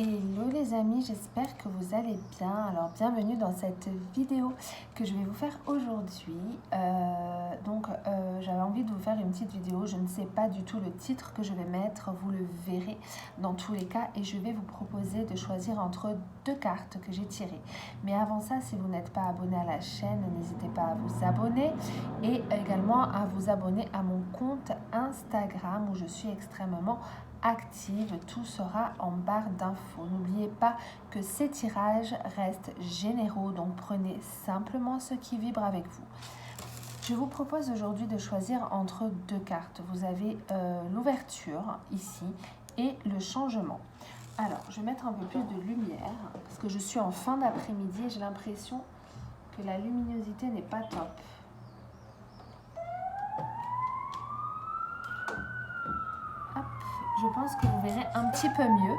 Hello les amis, j'espère que vous allez bien. Alors bienvenue dans cette vidéo que je vais vous faire aujourd'hui. J'avais envie de vous faire une petite vidéo. Je ne sais pas du tout le titre que je vais mettre, vous le verrez dans tous les cas. Et je vais vous proposer de choisir entre deux cartes que j'ai tirées. Mais avant ça, si vous n'êtes pas abonné à la chaîne, n'hésitez pas à vous abonner. Et également à vous abonner à mon compte Instagram où je suis extrêmement active, tout sera en barre d'infos. N'oubliez pas que ces tirages restent généraux, donc prenez simplement ce qui vibre avec vous. Je vous propose aujourd'hui de choisir entre deux cartes. Vous avez l'ouverture ici et le changement. Alors, je vais mettre un peu plus de lumière parce que je suis en fin d'après-midi et j'ai l'impression que la luminosité n'est pas top. Je pense que vous verrez un petit peu mieux.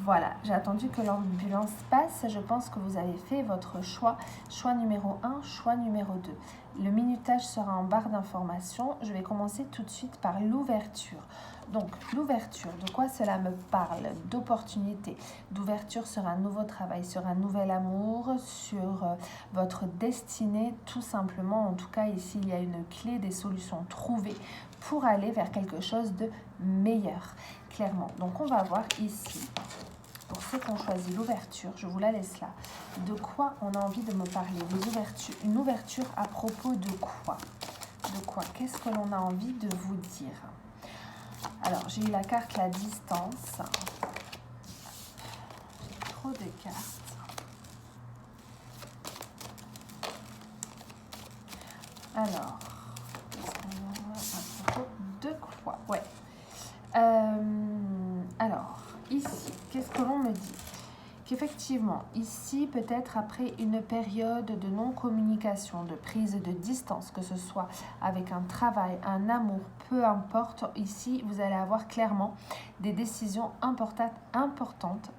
Voilà, j'ai attendu que l'ambulance passe. Je pense que vous avez fait votre choix. Choix numéro 1, choix numéro 2. Le minutage sera en barre d'informations. Je vais commencer tout de suite par l'ouverture. Donc, l'ouverture, de quoi cela me parle? D'opportunités, d'ouverture sur un nouveau travail, sur un nouvel amour, sur votre destinée, tout simplement. En tout cas, ici, il y a une clé, des solutions trouvées pour aller vers quelque chose de meilleur, clairement. Donc, on va voir ici, pour ceux qui ont choisi l'ouverture, je vous la laisse là, de quoi on a envie de me parler. Une ouverture à propos de quoi? De quoi? Qu'est-ce que l'on a envie de vous dire? Alors, j'ai eu la carte la distance. J'ai trop de cartes. Alors, à propos de quoi? Ouais. Alors, ici, qu'est-ce que l'on me dit? Qu'effectivement, ici, peut-être après une période de non-communication, de prise de distance, que ce soit avec un travail, un amour, peu importe, ici, vous allez avoir clairement des décisions importantes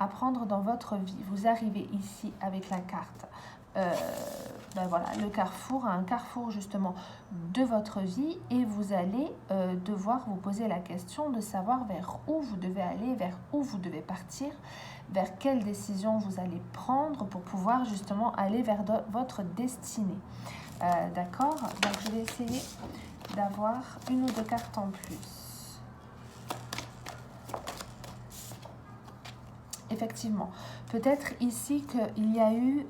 à prendre dans votre vie. Vous arrivez ici avec la carte. Voilà, le carrefour, un carrefour justement de votre vie et vous allez devoir vous poser la question de savoir vers où vous devez aller, vers où vous devez partir, vers quelle décision vous allez prendre pour pouvoir justement aller vers votre destinée. D'accord? Donc je vais essayer d'avoir une ou deux cartes en plus. Effectivement, peut-être ici qu'il y a eu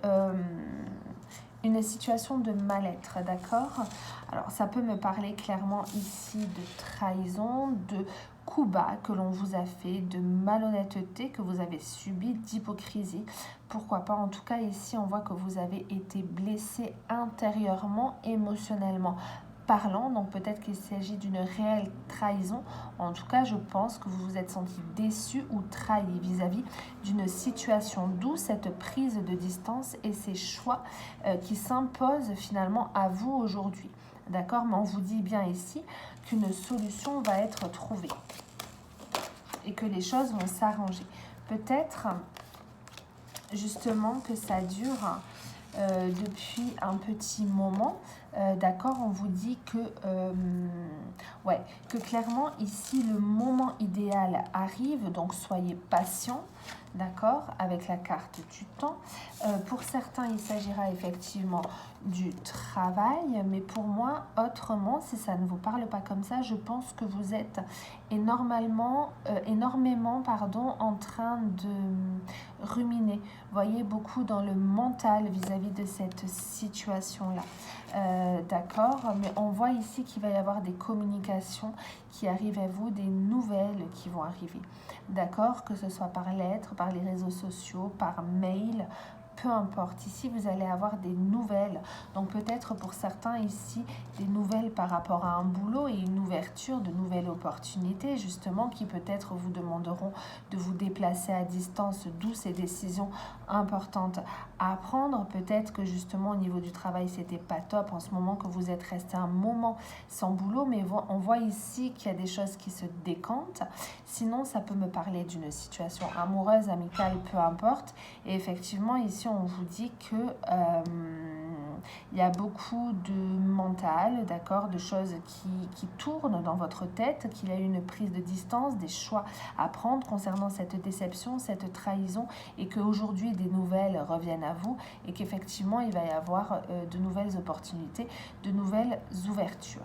une situation de mal-être, d'accord? Alors, ça peut me parler clairement ici de trahison, de coups bas que l'on vous a fait, de malhonnêteté que vous avez subi, d'hypocrisie. Pourquoi pas? En tout cas, ici, on voit que vous avez été blessé intérieurement, émotionnellement parlant, donc peut-être qu'il s'agit d'une réelle trahison. En tout cas, je pense que vous vous êtes senti déçu ou trahi vis-à-vis d'une situation, d'où cette prise de distance et ces choix qui s'imposent finalement à vous aujourd'hui. D'accord? Mais on vous dit bien ici qu'une solution va être trouvée et que les choses vont s'arranger. Peut-être justement que ça dure depuis un petit moment, d'accord, on vous dit que clairement ici le moment idéal arrive, donc soyez patient, d'accord, avec la carte du temps. Pour certains, il s'agira effectivement du travail, mais pour moi, autrement, si ça ne vous parle pas comme ça, je pense que vous êtes énormément en train de ruminer. Voyez, beaucoup dans le mental vis-à-vis de cette situation-là. D'accord, mais on voit ici qu'il va y avoir des communications qui arrivent à vous, des nouvelles qui vont arriver. D'accord, que ce soit par lettre, par les réseaux sociaux, par mail, peu importe. Ici, vous allez avoir des nouvelles. Donc, peut-être pour certains ici, des nouvelles par rapport à un boulot et une ouverture de nouvelles opportunités, justement, qui peut-être vous demanderont de vous déplacer à distance, d'où ces décisions importantes à prendre. Peut-être que justement, au niveau du travail, c'était pas top en ce moment, que vous êtes resté un moment sans boulot, mais on voit ici qu'il y a des choses qui se décantent. Sinon, ça peut me parler d'une situation amoureuse, amicale, peu importe. Et effectivement, ici, on vous dit que il y a beaucoup de mental, d'accord, de choses qui tournent dans votre tête, qu'il y a une prise de distance, des choix à prendre concernant cette déception, cette trahison, et qu'aujourd'hui des nouvelles reviennent à vous, et qu'effectivement il va y avoir de nouvelles opportunités, de nouvelles ouvertures,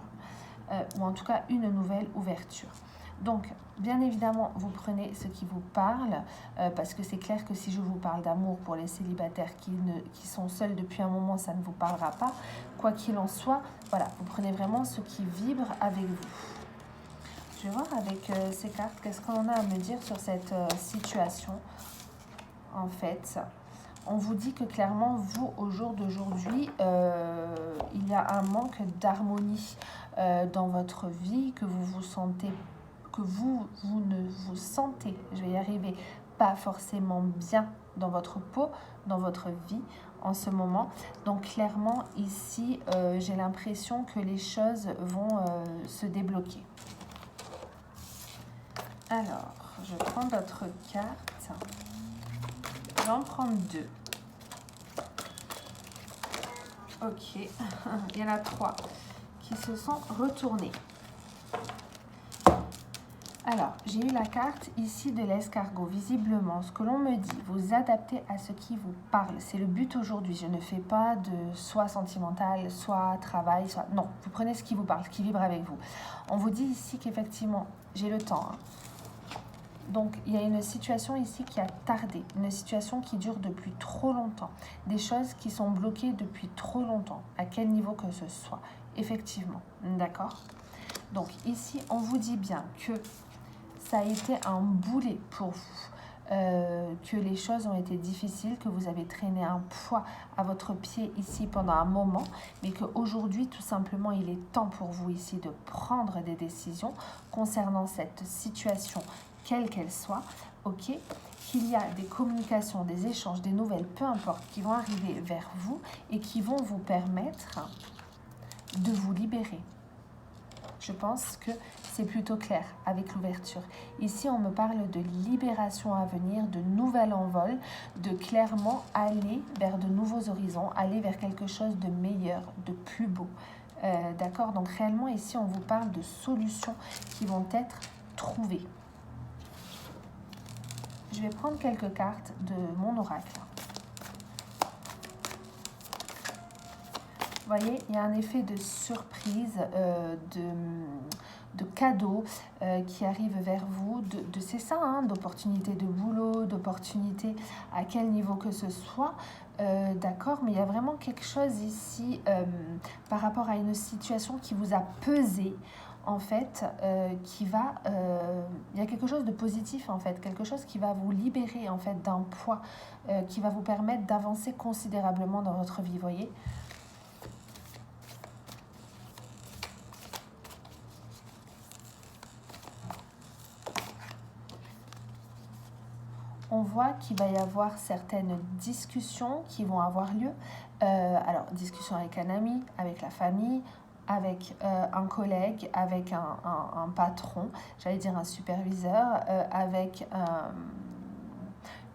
ou en tout cas une nouvelle ouverture. Donc, bien évidemment, vous prenez ce qui vous parle, parce que c'est clair que si je vous parle d'amour pour les célibataires qui sont seuls depuis un moment, ça ne vous parlera pas. Quoi qu'il en soit, voilà, vous prenez vraiment ce qui vibre avec vous. Je vais voir avec ces cartes, qu'est-ce qu'on a à me dire sur cette situation. En fait, on vous dit que clairement, vous, au jour d'aujourd'hui, il y a un manque d'harmonie dans votre vie, que vous vous sentez que vous ne vous sentez, je vais y arriver, pas forcément bien dans votre peau, dans votre vie en ce moment. Donc clairement ici, j'ai l'impression que les choses vont se débloquer. Alors, je prends d'autres cartes. Je vais en prendre 2. Ok, il y en a 3 qui se sont retournés. Alors, j'ai eu la carte ici de l'escargot. Visiblement, ce que l'on me dit, vous adaptez à ce qui vous parle. C'est le but aujourd'hui. Je ne fais pas de soit sentimental, soit travail, soit... Non, vous prenez ce qui vous parle, ce qui vibre avec vous. On vous dit ici qu'effectivement, j'ai le temps. Donc, il y a une situation ici qui a tardé. Une situation qui dure depuis trop longtemps. Des choses qui sont bloquées depuis trop longtemps. À quel niveau que ce soit. Effectivement. D'accord ? Donc, ici, on vous dit bien que ça a été un boulet pour vous, que les choses ont été difficiles, que vous avez traîné un poids à votre pied ici pendant un moment, mais qu'aujourd'hui, tout simplement, il est temps pour vous ici de prendre des décisions concernant cette situation, quelle qu'elle soit, ok ? Qu'il y a des communications, des échanges, des nouvelles, peu importe, qui vont arriver vers vous et qui vont vous permettre de vous libérer. Je pense que c'est plutôt clair avec l'ouverture. Ici, on me parle de libération à venir, de nouvel envol, de clairement aller vers de nouveaux horizons, aller vers quelque chose de meilleur, de plus beau. D'accord ? Donc réellement, ici, on vous parle de solutions qui vont être trouvées. Je vais prendre quelques cartes de mon oracle. Vous voyez, il y a un effet de surprise, de cadeaux qui arrivent vers vous, c'est ça, hein, d'opportunités de boulot, d'opportunités à quel niveau que ce soit, d'accord, mais il y a vraiment quelque chose ici par rapport à une situation qui vous a pesé, en fait, il y a quelque chose de positif, en fait, quelque chose qui va vous libérer, en fait, d'un poids, qui va vous permettre d'avancer considérablement dans votre vie, vous voyez. On voit qu'il va y avoir certaines discussions qui vont avoir lieu. Alors, discussion avec un ami, avec la famille, avec un collègue, avec un patron, j'allais dire un superviseur, avec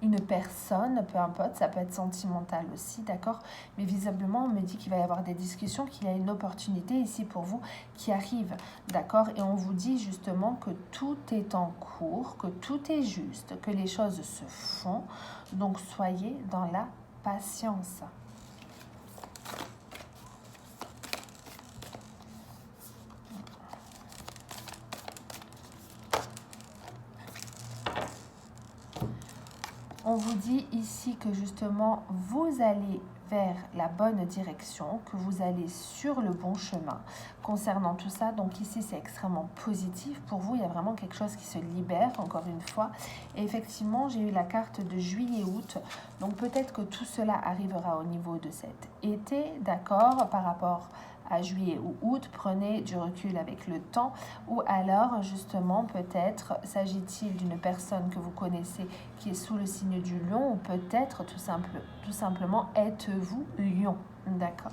une personne, peu importe, ça peut être sentimental aussi, d'accord ? Mais visiblement, on me dit qu'il va y avoir des discussions, qu'il y a une opportunité ici pour vous qui arrive, d'accord ? Et on vous dit justement que tout est en cours, que tout est juste, que les choses se font, donc soyez dans la patience. On vous dit ici que justement, vous allez vers la bonne direction, que vous allez sur le bon chemin concernant tout ça. Donc ici, c'est extrêmement positif. Pour vous, il y a vraiment quelque chose qui se libère, encore une fois. Et effectivement, j'ai eu la carte de juillet-août. Donc peut-être que tout cela arrivera au niveau de cet été, d'accord, par rapport à juillet ou août, prenez du recul avec le temps, ou alors justement peut-être s'agit-il d'une personne que vous connaissez qui est sous le signe du lion, ou peut-être tout simplement êtes-vous lion, d'accord.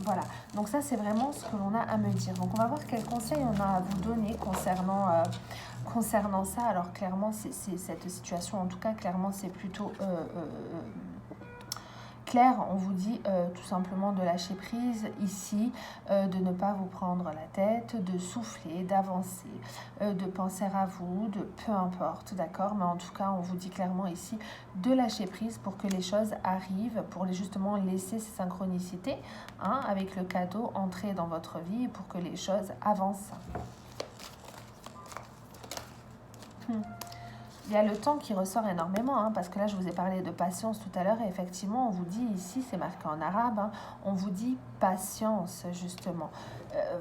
Voilà, donc ça c'est vraiment ce que l'on a à me dire. Donc on va voir quels conseils on a à vous donner concernant ça. Alors clairement c'est cette situation, en tout cas clairement c'est plutôt clair, on vous dit tout simplement de lâcher prise ici, de ne pas vous prendre la tête, de souffler, d'avancer, de penser à vous, de peu importe, d'accord? Mais en tout cas, on vous dit clairement ici de lâcher prise pour que les choses arrivent, pour justement laisser ces synchronicités, hein, avec le cadeau entrer dans votre vie pour que les choses avancent. Il y a le temps qui ressort énormément, hein, parce que là, je vous ai parlé de patience tout à l'heure, et effectivement, on vous dit ici, c'est marqué en arabe, hein, on vous dit patience, justement.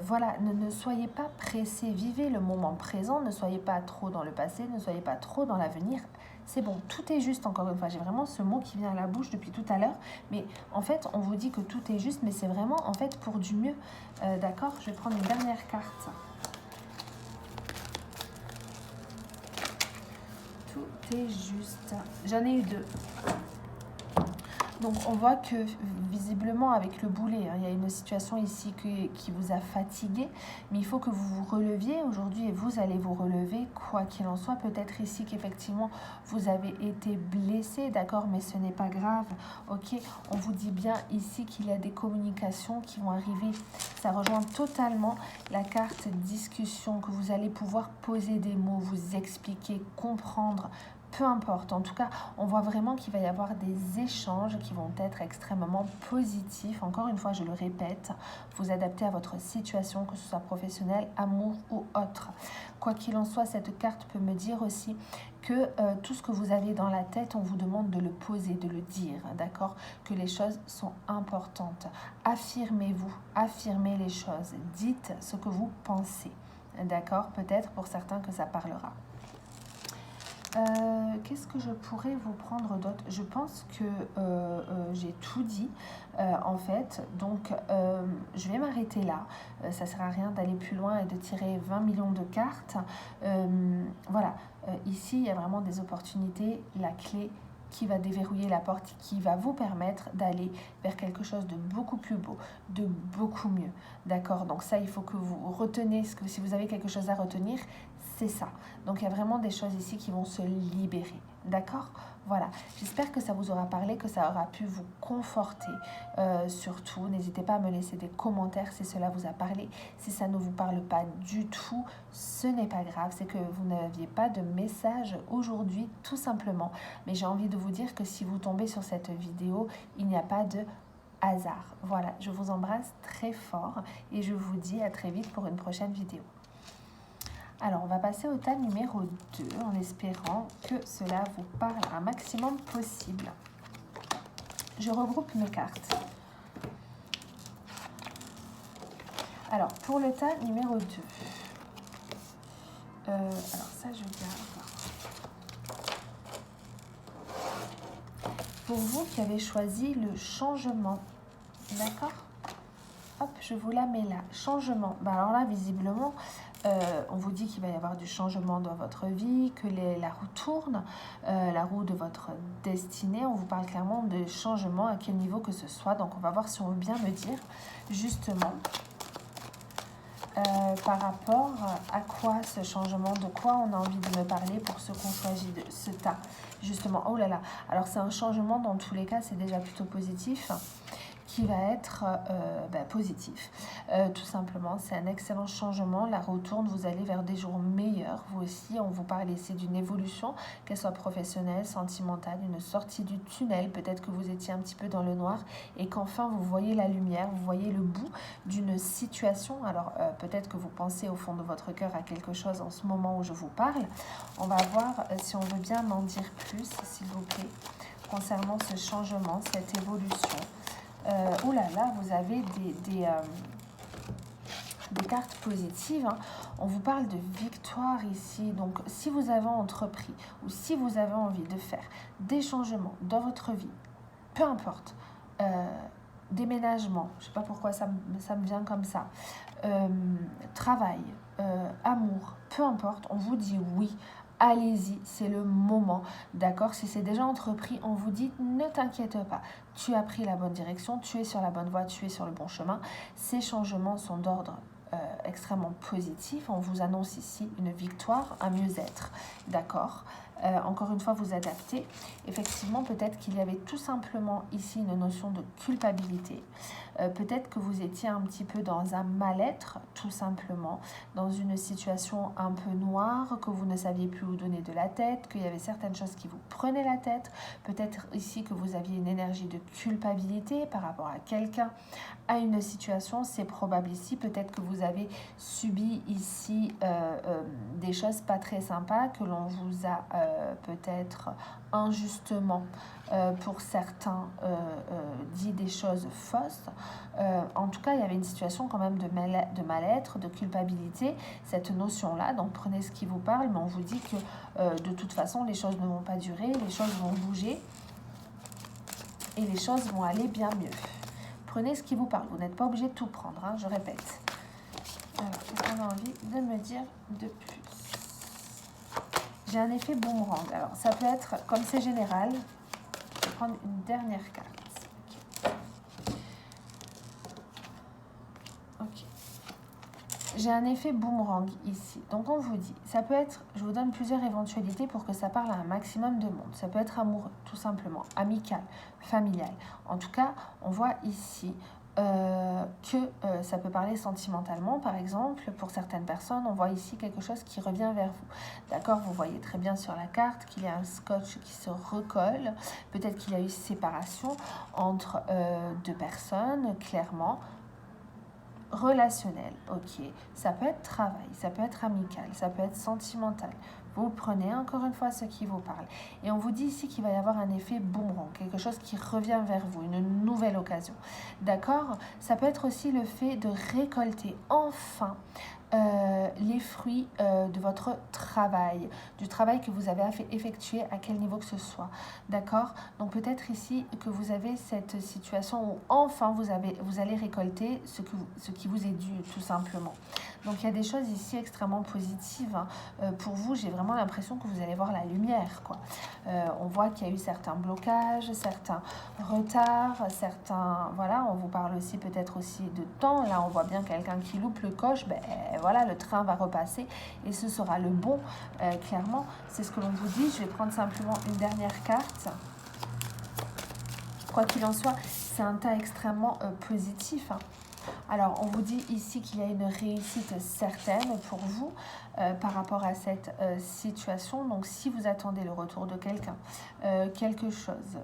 Voilà, ne soyez pas pressés, vivez le moment présent, ne soyez pas trop dans le passé, ne soyez pas trop dans l'avenir. C'est bon, tout est juste, encore une fois, j'ai vraiment ce mot qui vient à la bouche depuis tout à l'heure, mais en fait, on vous dit que tout est juste, mais c'est vraiment, en fait, pour du mieux. D'accord, je vais prendre une dernière carte. Tout est juste. J'en ai eu 2. Donc on voit que visiblement avec le boulet, hein, il y a une situation ici qui vous a fatigué, mais il faut que vous vous releviez aujourd'hui et vous allez vous relever quoi qu'il en soit. Peut-être ici qu'effectivement vous avez été blessé, d'accord, mais ce n'est pas grave, ok. On vous dit bien ici qu'il y a des communications qui vont arriver. Ça rejoint totalement la carte discussion, que vous allez pouvoir poser des mots, vous expliquer, comprendre. Peu importe, en tout cas, on voit vraiment qu'il va y avoir des échanges qui vont être extrêmement positifs. Encore une fois, je le répète, vous adaptez à votre situation, que ce soit professionnel, amour ou autre. Quoi qu'il en soit, cette carte peut me dire aussi que tout ce que vous avez dans la tête, on vous demande de le poser, de le dire, d'accord? Que les choses sont importantes. Affirmez-vous, affirmez les choses, dites ce que vous pensez, d'accord? Peut-être pour certains que ça parlera. Qu'est-ce que je pourrais vous prendre d'autre? Je pense que j'ai tout dit en fait, donc je vais m'arrêter là. Ça ne sert à rien d'aller plus loin et de tirer 20 millions de cartes. Voilà, ici il y a vraiment des opportunités, la clé qui va déverrouiller la porte, qui va vous permettre d'aller vers quelque chose de beaucoup plus beau, de beaucoup mieux. D'accord? Donc ça, il faut que vous reteniez, si vous avez quelque chose à retenir, c'est ça. Donc il y a vraiment des choses ici qui vont se libérer. D'accord? Voilà. J'espère que ça vous aura parlé, que ça aura pu vous conforter. Surtout, n'hésitez pas à me laisser des commentaires si cela vous a parlé. Si ça ne vous parle pas du tout, ce n'est pas grave. C'est que vous n'aviez pas de message aujourd'hui, tout simplement. Mais j'ai envie de vous dire que si vous tombez sur cette vidéo, il n'y a pas de hasard. Voilà, je vous embrasse très fort et je vous dis à très vite pour une prochaine vidéo. Alors, on va passer au tas numéro 2 en espérant que cela vous parle un maximum possible. Je regroupe mes cartes. Alors, pour le tas numéro 2, alors ça, je garde. Pour vous qui avez choisi le changement, d'accord? Hop, je vous la mets là. Changement. Ben alors là, visiblement, on vous dit qu'il va y avoir du changement dans votre vie, que la roue tourne, la roue de votre destinée. On vous parle clairement de changement à quel niveau que ce soit. Donc, on va voir si on veut bien me dire, justement, par rapport à quoi ce changement, de quoi on a envie de me parler pour ceux qu'on choisit de ce tas. Justement, oh là là. Alors, c'est un changement, dans tous les cas, c'est déjà plutôt positif, qui va être positif. Tout simplement, c'est un excellent changement. La roue tourne, vous allez vers des jours meilleurs. Vous aussi, on vous parle ici d'une évolution, qu'elle soit professionnelle, sentimentale, une sortie du tunnel. Peut-être que vous étiez un petit peu dans le noir et qu'enfin vous voyez la lumière, vous voyez le bout d'une situation. Alors, peut-être que vous pensez au fond de votre cœur à quelque chose en ce moment où je vous parle. On va voir si on veut bien m'en dire plus, s'il vous plaît, concernant ce changement, cette évolution. Oh là là, vous avez des cartes positives, hein. On vous parle de victoire ici. Donc, si vous avez entrepris ou si vous avez envie de faire des changements dans votre vie, peu importe, déménagement, je ne sais pas pourquoi ça me vient comme ça, travail, amour, peu importe, on vous dit oui. Allez-y, c'est le moment, d'accord? Si c'est déjà entrepris, on vous dit ne t'inquiète pas, tu as pris la bonne direction, tu es sur la bonne voie, tu es sur le bon chemin. Ces changements sont d'ordre extrêmement positif. On vous annonce ici une victoire, un mieux-être, d'accord. Encore une fois, vous adaptez. Effectivement, peut-être qu'il y avait tout simplement ici une notion de culpabilité. Peut-être que vous étiez un petit peu dans un mal-être, tout simplement, dans une situation un peu noire, que vous ne saviez plus où donner de la tête, qu'il y avait certaines choses qui vous prenaient la tête. Peut-être ici que vous aviez une énergie de culpabilité par rapport à quelqu'un, à une situation. C'est probable ici. Peut-être que vous avez subi ici des choses pas très sympas, que l'on vous a peut-être injustement pour certains dit des choses fausses. En tout cas, il y avait une situation quand même de mal-être, de culpabilité, cette notion-là. Donc prenez ce qui vous parle, mais on vous dit que de toute façon, les choses ne vont pas durer, les choses vont bouger et les choses vont aller bien mieux. Prenez ce qui vous parle, vous n'êtes pas obligé de tout prendre, hein, je répète. Alors, qu'est-ce qu'on a envie de me dire de plus? J'ai un effet boomerang. Alors, ça peut être, comme c'est général, je vais prendre une dernière carte. Ok. J'ai un effet boomerang ici. Donc, on vous dit, ça peut être, je vous donne plusieurs éventualités pour que ça parle à un maximum de monde. Ça peut être amoureux, tout simplement, amical, familial. En tout cas, on voit ici que ça peut parler sentimentalement, par exemple. Pour certaines personnes, on voit ici quelque chose qui revient vers vous. D'accord, vous voyez très bien sur la carte qu'il y a un scotch qui se recolle. Peut-être qu'il y a eu séparation entre deux personnes, clairement. Relationnel, ok. Ça peut être travail, ça peut être amical, ça peut être sentimental. Vous prenez encore une fois ce qui vous parle. Et on vous dit ici qu'il va y avoir un effet boomerang, quelque chose qui revient vers vous, une nouvelle occasion. D'accord? Ça peut être aussi le fait de récolter enfin les fruits de votre travail, du travail que vous avez effectué à quel niveau que ce soit. D'accord? Donc peut-être ici que vous avez cette situation où enfin vous allez récolter ce qui vous est dû, tout simplement. Donc il y a des choses ici extrêmement positives. Pour vous, j'ai vraiment l'impression que vous allez voir la lumière, quoi. On voit qu'il y a eu certains blocages, certains retards, certains... Voilà, on vous parle aussi peut-être aussi de temps. Là, on voit bien quelqu'un qui loupe le coche. Ben voilà, le train va repasser et ce sera le bon. Clairement, c'est ce que l'on vous dit. Je vais prendre simplement une dernière carte. Quoi qu'il en soit, c'est un tas extrêmement positif, hein. Alors, on vous dit ici qu'il y a une réussite certaine pour vous par rapport à cette situation. Donc, si vous attendez le retour de quelqu'un, quelque chose,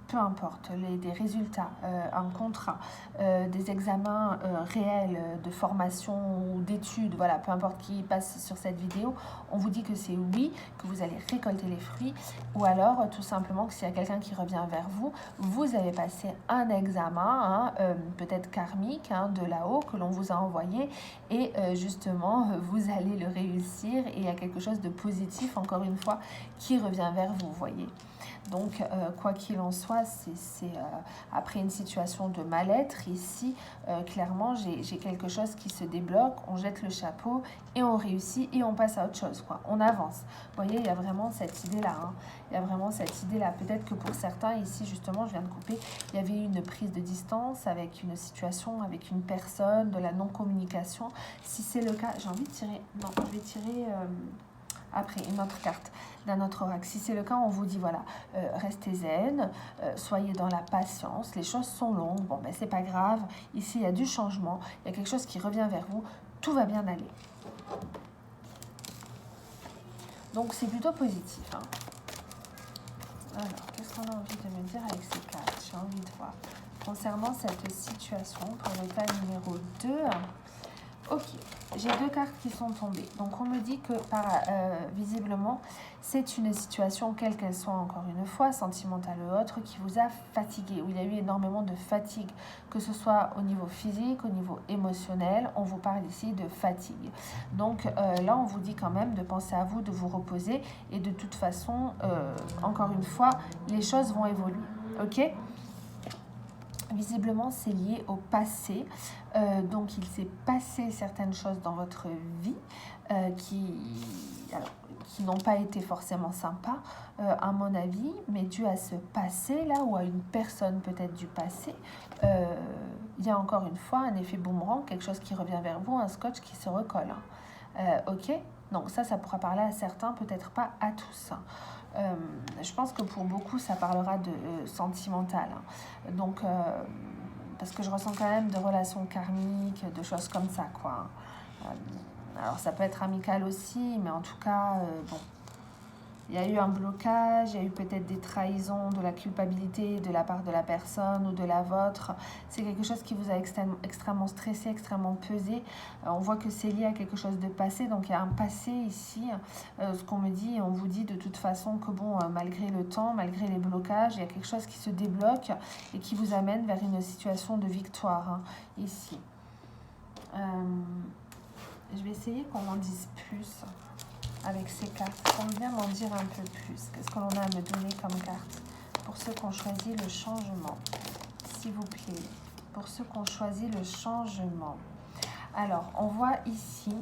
peu importe, des résultats, un contrat, des examens réels de formation ou d'études, voilà, peu importe qui passe sur cette vidéo, on vous dit que c'est oui, que vous allez récolter les fruits, ou alors tout simplement que s'il y a quelqu'un qui revient vers vous, vous avez passé un examen, hein, peut-être karmique, hein, de là-haut, que l'on vous a envoyé, et justement, vous allez le réussir, et il y a quelque chose de positif, encore une fois, qui revient vers vous, vous voyez. Donc, quoi qu'il en soit, c'est après une situation de mal-être, ici, clairement, j'ai quelque chose qui se débloque, on jette le chapeau et on réussit et on passe à autre chose, quoi. On avance. Vous voyez, il y a vraiment cette idée-là, hein. Il y a vraiment cette idée-là. Peut-être que pour certains, ici, justement, je viens de couper, il y avait eu une prise de distance avec une situation, avec une personne, de la non-communication. Si c'est le cas, j'ai envie de tirer... Non, je vais tirer... après, une autre carte d'un autre oracle. Si c'est le cas, on vous dit, voilà, restez zen, soyez dans la patience, les choses sont longues, bon, ben c'est pas grave, ici, il y a du changement, il y a quelque chose qui revient vers vous, tout va bien aller. Donc, c'est plutôt positif, hein. Alors, qu'est-ce qu'on a envie de me dire avec ces cartes? J'ai envie de voir. Concernant cette situation, pour le tas numéro 2... Ok, j'ai deux cartes qui sont tombées. Donc, on me dit que visiblement, c'est une situation, quelle qu'elle soit encore une fois, sentimentale ou autre, qui vous a fatigué, où il y a eu énormément de fatigue, que ce soit au niveau physique, au niveau émotionnel. On vous parle ici de fatigue. Donc là, on vous dit quand même de penser à vous, de vous reposer. Et de toute façon, encore une fois, les choses vont évoluer. Ok ? Visiblement, c'est lié au passé. Donc, il s'est passé certaines choses dans votre vie qui n'ont pas été forcément sympas, à mon avis, mais dû à ce passé-là ou à une personne peut-être du passé, il y a encore une fois un effet boomerang, quelque chose qui revient vers vous, un scotch qui se recolle. Ok, donc ça pourra parler à certains, peut-être pas à tous. Je pense que pour beaucoup, ça parlera de sentimental. Donc, parce que je ressens quand même de relations karmiques, de choses comme ça, quoi. Alors, ça peut être amical aussi, mais en tout cas, bon. Il y a eu un blocage, il y a eu peut-être des trahisons, de la culpabilité de la part de la personne ou de la vôtre. C'est quelque chose qui vous a extrêmement stressé, extrêmement pesé. On voit que c'est lié à quelque chose de passé, donc il y a un passé ici. Ce qu'on me dit, on vous dit de toute façon que bon, malgré le temps, malgré les blocages, il y a quelque chose qui se débloque et qui vous amène vers une situation de victoire, hein, ici. Je vais essayer qu'on en dise plus avec ces cartes. On vient m'en dire un peu plus. Qu'est-ce que l'on a à me donner comme carte pour ceux qui ont choisi le changement, s'il vous plaît, pour ceux qui ont choisi le changement. Alors, on voit ici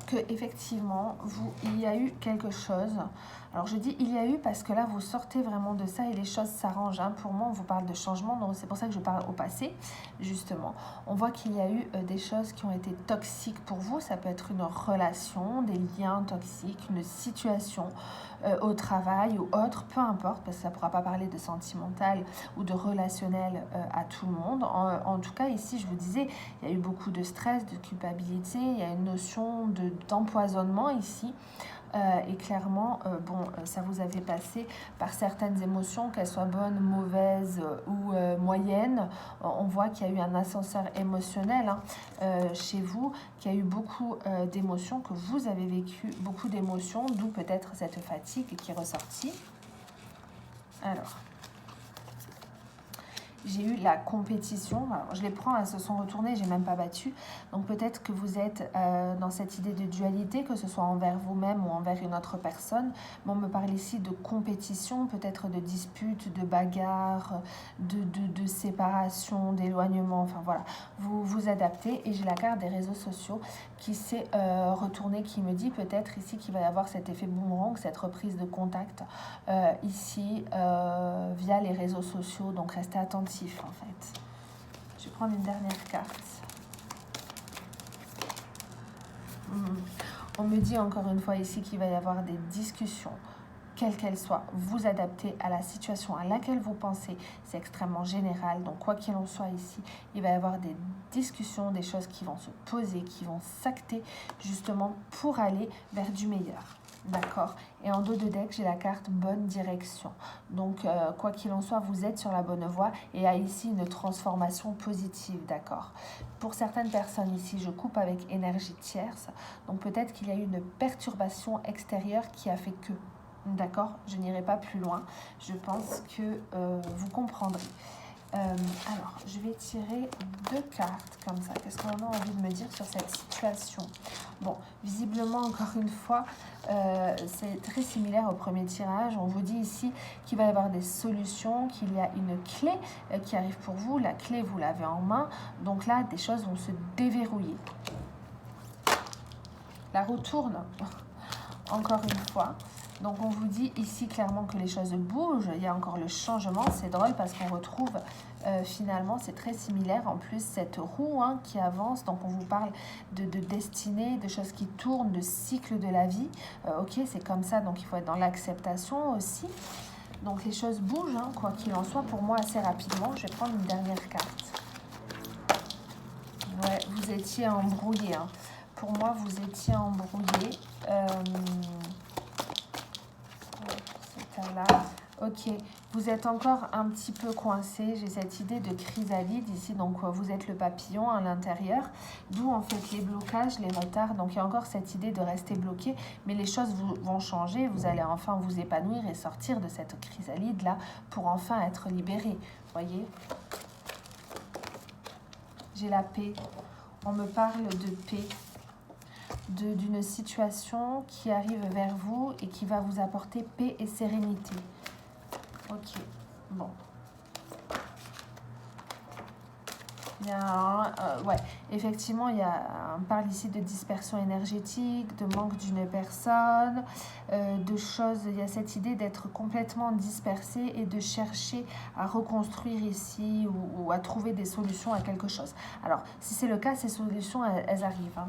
que effectivement, il y a eu quelque chose. Alors, je dis il y a eu parce que là, vous sortez vraiment de ça et les choses s'arrangent. Hein. Pour moi, on vous parle de changement, donc c'est pour ça que je parle au passé, justement. On voit qu'il y a eu des choses qui ont été toxiques pour vous. Ça peut être une relation, des liens toxiques, une situation au travail ou autre, peu importe, parce que ça ne pourra pas parler de sentimental ou de relationnel à tout le monde. En tout cas, ici, je vous disais, il y a eu beaucoup de stress, de culpabilité, il y a une notion d'empoisonnement ici. Et clairement, ça vous avait passé par certaines émotions, qu'elles soient bonnes, mauvaises ou moyennes. On voit qu'il y a eu un ascenseur émotionnel chez vous, qu'il y a eu beaucoup d'émotions, que vous avez vécu beaucoup d'émotions, d'où peut-être cette fatigue qui est ressortie. Alors, j'ai eu la compétition. Alors, je les prends, elles se sont retournées, j'ai même pas battu. Donc peut-être que vous êtes dans cette idée de dualité, que ce soit envers vous-même ou envers une autre personne. Mais on me parle ici de compétition, peut-être de disputes, de bagarres, de séparation, d'éloignement. Enfin voilà, vous vous adaptez. Et j'ai la carte des réseaux sociaux qui s'est retournée, qui me dit peut-être ici qu'il va y avoir cet effet boomerang, cette reprise de contact ici via les réseaux sociaux. Donc restez attentifs. En fait, je vais prendre une dernière carte. On me dit encore une fois ici qu'il va y avoir des discussions, quelles qu'elles soient, vous adaptez à la situation à laquelle vous pensez, c'est extrêmement général, donc quoi qu'il en soit ici, il va y avoir des discussions, des choses qui vont se poser, qui vont s'acter justement pour aller vers du meilleur. D'accord. Et en dos de deck, j'ai la carte bonne direction. Donc, quoi qu'il en soit, vous êtes sur la bonne voie et il y a ici une transformation positive. D'accord. Pour certaines personnes ici, je coupe avec énergie tierce. Donc, peut-être qu'il y a eu une perturbation extérieure qui a fait que. D'accord. Je n'irai pas plus loin. Je pense que vous comprendrez. Alors, je vais tirer 2 cartes comme ça. Qu'est-ce qu'on a envie de me dire sur cette situation? Bon, visiblement, encore une fois, c'est très similaire au premier tirage. On vous dit ici qu'il va y avoir des solutions, qu'il y a une clé qui arrive pour vous. La clé, vous l'avez en main. Donc là, des choses vont se déverrouiller. La roue tourne, encore une fois. Donc on vous dit ici clairement que les choses bougent, il y a encore le changement, c'est drôle parce qu'on retrouve finalement, c'est très similaire en plus cette roue qui avance, donc on vous parle de destinée, de choses qui tournent, de cycle de la vie, ok c'est comme ça, donc il faut être dans l'acceptation aussi, donc les choses bougent, quoi qu'il en soit pour moi assez rapidement. Je vais prendre une dernière carte. Ouais, vous étiez embrouillé, pour moi vous étiez embrouillé. Là. Ok, vous êtes encore un petit peu coincé, j'ai cette idée de chrysalide ici, donc vous êtes le papillon à l'intérieur, d'où en fait les blocages, les retards, donc il y a encore cette idée de rester bloqué, mais les choses vont changer, vous allez enfin vous épanouir et sortir de cette chrysalide là pour enfin être libéré, voyez. J'ai la paix, on me parle de paix. D'une situation qui arrive vers vous et qui va vous apporter paix et sérénité. Ok, bon. Il y a ouais, effectivement, on parle ici de dispersion énergétique, de manque d'une personne, de choses. Il y a cette idée d'être complètement dispersé et de chercher à reconstruire ici ou à trouver des solutions à quelque chose. Alors, si c'est le cas, ces solutions, elles arrivent. Hein.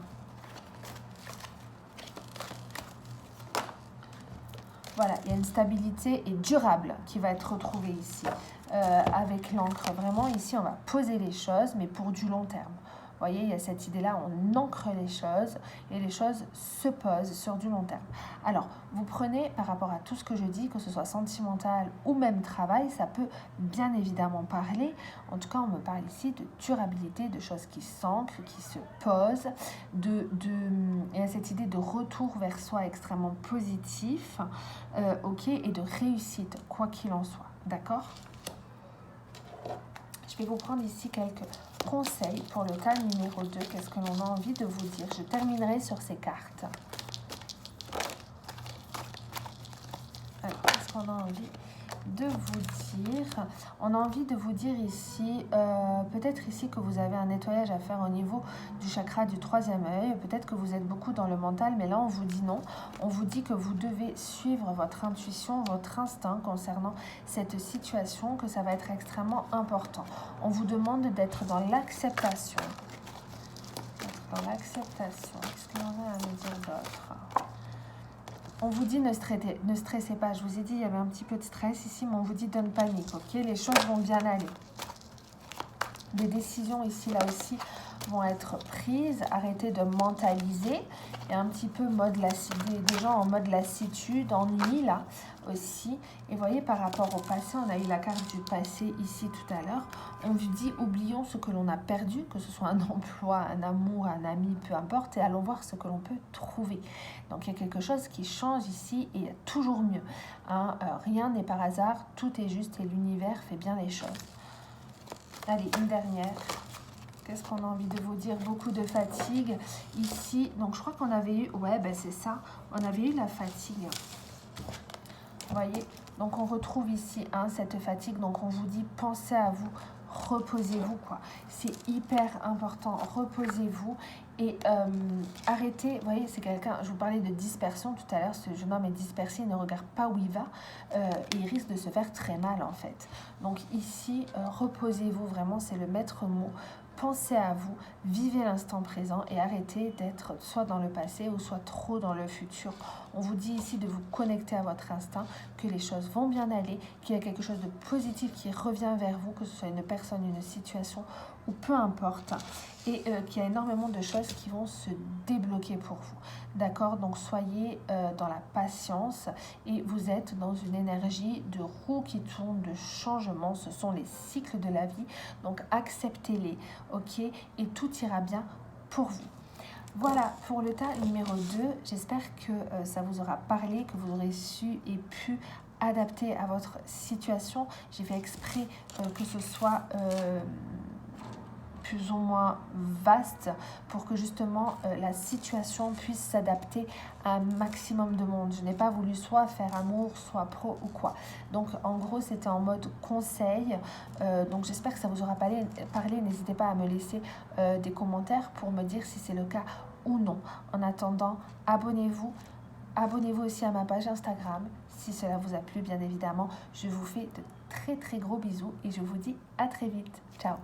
Voilà, il y a une stabilité et durable qui va être retrouvée ici avec l'encre. Vraiment, ici, on va poser les choses, mais pour du long terme. Vous voyez, il y a cette idée-là, on ancre les choses et les choses se posent sur du long terme. Alors, vous prenez par rapport à tout ce que je dis, que ce soit sentimental ou même travail, ça peut bien évidemment parler. En tout cas, on me parle ici de durabilité, de choses qui s'ancrent, qui se posent, il y a cette idée de retour vers soi extrêmement positif, ok, et de réussite, quoi qu'il en soit. D'accord ? Je vais vous prendre ici quelques conseils pour le tas numéro 2. Qu'est-ce que l'on a envie de vous dire? Je terminerai sur ces cartes. Alors, qu'est-ce qu'on a envie de vous dire? On a envie de vous dire ici, peut-être ici que vous avez un nettoyage à faire au niveau du chakra du 3e œil. Peut-être que vous êtes beaucoup dans le mental, mais là on vous dit non. On vous dit que vous devez suivre votre intuition, votre instinct concernant cette situation, que ça va être extrêmement important. On vous demande d'être dans l'acceptation. Dans l'acceptation. Qu'est-ce qu'on a à me dire d'autre? On vous dit ne stressez pas. Je vous ai dit il y avait un petit peu de stress ici, mais on vous dit don't panique, ok? Les choses vont bien aller. Des décisions ici, là aussi, vont être prises. Arrêtez de mentaliser. Et un petit peu des gens en mode lassitude, ennui, là aussi. Et voyez, par rapport au passé, on a eu la carte du passé ici tout à l'heure. On vous dit, oublions ce que l'on a perdu, que ce soit un emploi, un amour, un ami, peu importe, et allons voir ce que l'on peut trouver. Donc, il y a quelque chose qui change ici et il y a toujours mieux. Hein, rien n'est par hasard, tout est juste et l'univers fait bien les choses. Allez, une dernière. Qu'est-ce qu'on a envie de vous dire? Beaucoup de fatigue ici. Donc, je crois qu'on avait eu... Ouais, ben c'est ça. On avait eu la fatigue. Vous voyez? Donc, on retrouve ici cette fatigue. Donc, on vous dit, pensez à vous. Reposez-vous, quoi. C'est hyper important. Reposez-vous et arrêtez. Vous voyez, c'est quelqu'un... Je vous parlais de dispersion tout à l'heure. Ce jeune homme est dispersé. Il ne regarde pas où il va. Et il risque de se faire très mal, en fait. Donc, ici, reposez-vous. Vraiment, c'est le maître mot. Pensez à vous, vivez l'instant présent et arrêtez d'être soit dans le passé ou soit trop dans le futur. On vous dit ici de vous connecter à votre instinct, que les choses vont bien aller, qu'il y a quelque chose de positif qui revient vers vous, que ce soit une personne, une situation ou peu importe. Et qu'il y a énormément de choses qui vont se débloquer pour vous. D'accord? Donc soyez dans la patience et vous êtes dans une énergie de roue qui tourne, de changement. Ce sont les cycles de la vie. Donc acceptez-les, ok? Et tout ira bien pour vous. Voilà pour le tas numéro 2. J'espère que ça vous aura parlé, que vous aurez su et pu adapter à votre situation. J'ai fait exprès que ce soit... plus ou moins vaste pour que justement la situation puisse s'adapter à un maximum de monde. Je n'ai pas voulu soit faire amour, soit pro ou quoi. Donc en gros c'était en mode conseil. Donc j'espère que ça vous aura parlé. N'hésitez pas à me laisser des commentaires pour me dire si c'est le cas ou non. En attendant, abonnez-vous. Abonnez-vous aussi à ma page Instagram si cela vous a plu, bien évidemment. Je vous fais de très très gros bisous et je vous dis à très vite. Ciao.